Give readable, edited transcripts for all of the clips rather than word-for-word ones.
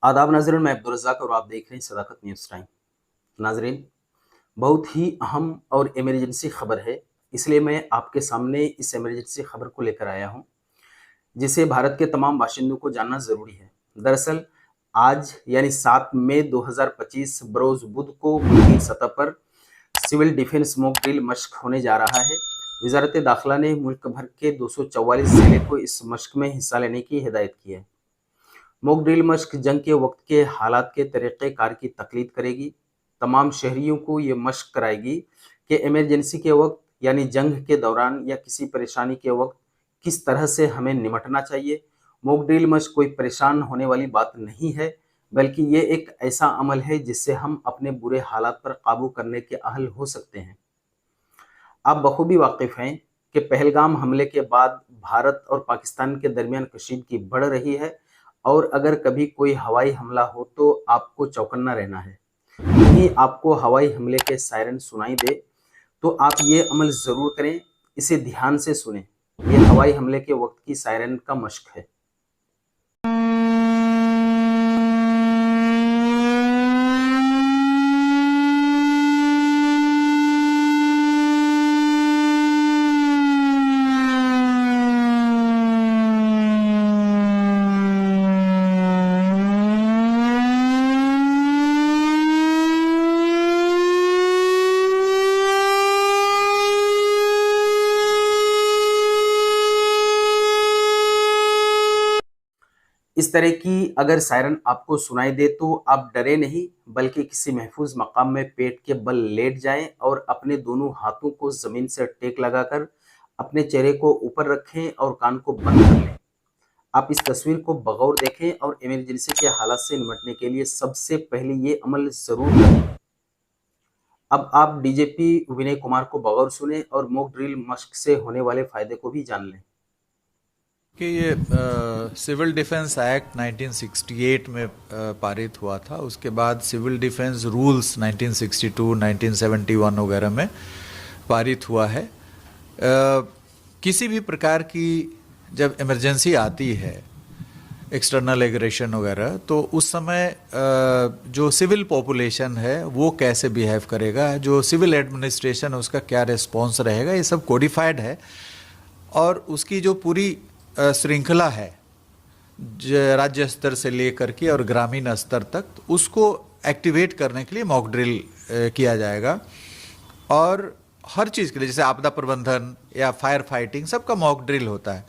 आदाब नाज़रीन, मैं अब्दुल रज़ाक और आप देख रहे हैं सदाकत न्यूज़ टाइम। नाज़रीन, बहुत ही अहम और इमरजेंसी खबर है, इसलिए मैं आपके सामने इस इमरजेंसी खबर को लेकर आया हूँ, जिसे भारत के तमाम बाशिंदों को जानना ज़रूरी है। दरअसल आज यानी 7 मई 2025 बरोज़ बुध को मुल्की सतह पर सिविल डिफेंस मॉक ड्रिल मश्क होने जा रहा है। वज़ारत दाखिला ने मुल्क भर के 244 ज़िले को इस मश्क में हिस्सा लेने की हिदायत की है। मॉक ड्रिल मश्क जंग के वक्त के हालात के तरीक़ेकार की तक़लीद करेगी। तमाम शहरियों को ये मश्क कराएगी कि इमरजेंसी के वक्त यानी जंग के दौरान या किसी परेशानी के वक्त किस तरह से हमें निपटना चाहिए। मॉक ड्रिल मश्क कोई परेशान होने वाली बात नहीं है, बल्कि ये एक ऐसा अमल है जिससे हम अपने बुरे हालात पर काबू करने के अहल हो सकते हैं। आप बखूबी वाकिफ़ हैं कि पहलगाम हमले के बाद भारत और पाकिस्तान के दरमियान कशीदगी बढ़ रही है और अगर कभी कोई हवाई हमला हो तो आपको चौकन्ना रहना है। कहीं आपको हवाई हमले के सायरन सुनाई दे तो आप ये अमल ज़रूर करें, इसे ध्यान से सुनें। ये हवाई हमले के वक्त की सायरन का मश्क है। इस तरह की अगर सायरन आपको सुनाई दे तो आप डरे नहीं, बल्कि किसी महफूज मकाम में पेट के बल लेट जाएं और अपने दोनों हाथों को जमीन से टेक लगाकर अपने चेहरे को ऊपर रखें और कान को बंद कर लें। आप इस तस्वीर को बगौर देखें और इमरजेंसी के हालात से निपटने के लिए सबसे पहले ये अमल जरूर करें। अब आप डीजीपी विनय कुमार को बगौर सुने और मॉक ड्रिल मश्क से होने वाले फायदे को भी जान लें। कि ये सिविल डिफेंस एक्ट 1968 में पारित हुआ था। उसके बाद सिविल डिफेंस रूल्स 1962, 1971 वगैरह में पारित हुआ है। किसी भी प्रकार की जब इमरजेंसी आती है, एक्सटर्नल एग्रेशन वगैरह, तो उस समय जो सिविल पॉपुलेशन है वो कैसे बिहेव करेगा, जो सिविल एडमिनिस्ट्रेशन उसका क्या रिस्पॉन्स रहेगा, ये सब कोडिफाइड है। और उसकी जो पूरी श्रृंखला है राज्य स्तर से लेकर के और ग्रामीण स्तर तक, उसको एक्टिवेट करने के लिए मॉक ड्रिल किया जाएगा। और हर चीज़ के लिए, जैसे आपदा प्रबंधन या फायर फाइटिंग, सबका मॉक ड्रिल होता है।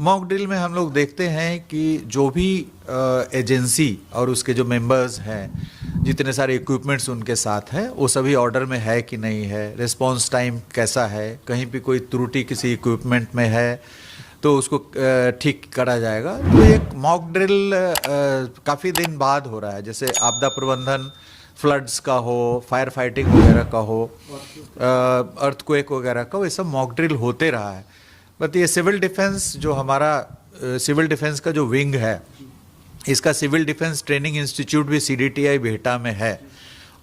मॉक ड्रिल में हम लोग देखते हैं कि जो भी एजेंसी और उसके जो मेंबर्स हैं, जितने सारे इक्विपमेंट्स उनके साथ हैं, वो सभी ऑर्डर में है कि नहीं है, रिस्पॉन्स टाइम कैसा है, कहीं भी कोई त्रुटि किसी इक्विपमेंट में है तो उसको ठीक करा जाएगा। तो एक मॉक ड्रिल काफ़ी दिन बाद हो रहा है। जैसे आपदा प्रबंधन, फ्लड्स का हो, फायर फाइटिंग वगैरह का हो, अर्थक्वेक वगैरह का, ये सब मॉक ड्रिल होते रहा है। बट ये सिविल डिफेंस जो हमारा सिविल डिफेंस का जो विंग है, इसका सिविल डिफेंस ट्रेनिंग इंस्टीट्यूट भी CDTI बिहटा में है।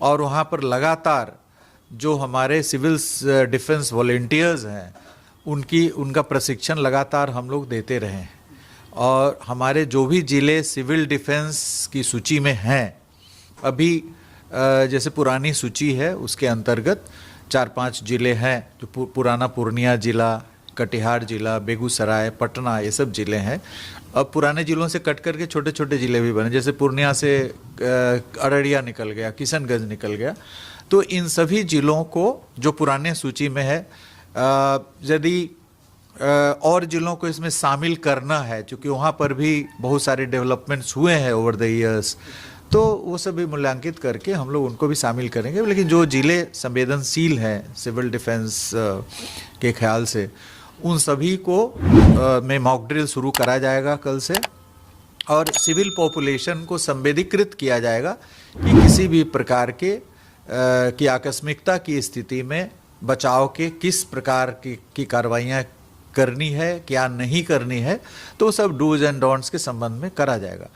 और वहाँ पर लगातार जो हमारे सिविल डिफेंस वॉलंटियर्स हैं, उनका प्रशिक्षण लगातार हम लोग देते रहे हैं। और हमारे जो भी ज़िले सिविल डिफेंस की सूची में हैं, अभी जैसे पुरानी सूची है उसके अंतर्गत 4-5 ज़िले हैं, जो पुराना पूर्णिया ज़िला, कटिहार ज़िला, बेगूसराय, पटना, ये सब ज़िले हैं। अब पुराने ज़िलों से कट करके छोटे छोटे ज़िले भी बने, जैसे पूर्णिया से अररिया निकल गया, किशनगंज निकल गया। तो इन सभी ज़िलों को जो पुराने सूची में है, यदि और ज़िलों को इसमें शामिल करना है, क्योंकि वहाँ पर भी बहुत सारे डेवलपमेंट्स हुए हैं ओवर द ईयर्स, तो वो सभी मूल्यांकित करके हम लोग उनको भी शामिल करेंगे। लेकिन जो ज़िले संवेदनशील हैं सिविल डिफेंस के ख्याल से, उन सभी को में मॉक ड्रिल शुरू करा जाएगा कल से। और सिविल पॉपुलेशन को संवेदीकृत किया जाएगा कि किसी भी प्रकार के की आकस्मिकता की स्थिति में बचाव के किस प्रकार की कार्रवाइयाँ करनी है, क्या नहीं करनी है, तो सब डूज एंड डोंट्स के संबंध में करा जाएगा।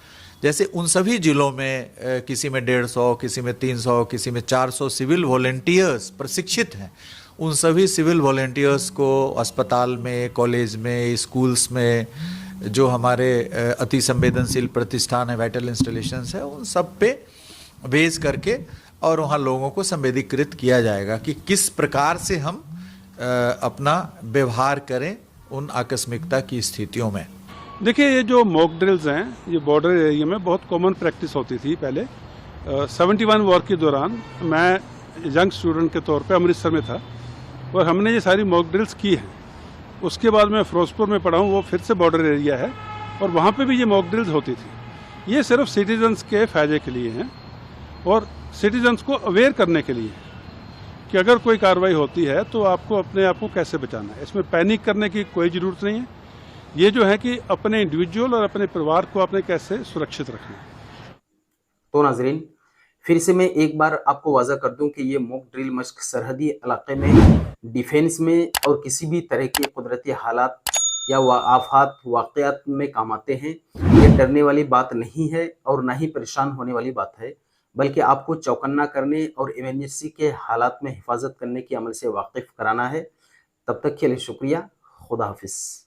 जैसे उन सभी जिलों में किसी में 150, किसी में 300, किसी में 400 सिविल वॉलंटियर्स प्रशिक्षित हैं। उन सभी सिविल वॉलंटियर्स को अस्पताल में, कॉलेज में, स्कूल्स में जो हमारे अति संवेदनशील प्रतिष्ठान है, वाइटल इंस्टॉलेशंस है, उन सब पे बेस करके और वहाँ लोगों को संवेदीकृत किया जाएगा कि किस प्रकार से हम अपना व्यवहार करें उन आकस्मिकता की स्थितियों में। देखिए, ये जो मॉक ड्रिल्स हैं, ये बॉर्डर एरिया में बहुत कॉमन प्रैक्टिस होती थी पहले। 71 वॉर के दौरान मैं यंग स्टूडेंट के तौर पे अमृतसर में था और हमने ये सारी मॉक ड्रिल्स की हैं। उसके बाद मैं फिरोजपुर में पढ़ा हूँ, वो फिर से बॉर्डर एरिया है और वहाँ पे भी ये मॉक ड्रिल्स होती थी। ये सिर्फ सिटीजन्स के फ़ायदे के लिए हैं और सिटीजन्स को अवेयर करने के लिए कि अगर कोई कार्रवाई होती है तो आपको अपने आप को कैसे बचाना है। इसमें पैनिक करने की कोई ज़रूरत नहीं है। ये जो है कि अपने इंडिविजुअल और अपने परिवार को आपने कैसे सुरक्षित रखना है। तो नाजरीन, फिर से मैं एक बार आपको वाज़ा कर दूं कि ये मॉक ड्रिल मश्क सरहदी इलाके में डिफेंस में और किसी भी तरह के कुदरती हालात या आफात वाक़यात में काम आते हैं। ये डरने वाली बात नहीं है और ना ही परेशान होने वाली बात है, बल्कि आपको चौकन्ना करने और इमरजेंसी के हालात में हिफाजत करने के अमल से वाकिफ़ कराना है। तब तक के लिए शुक्रिया। खुदा हाफिज़।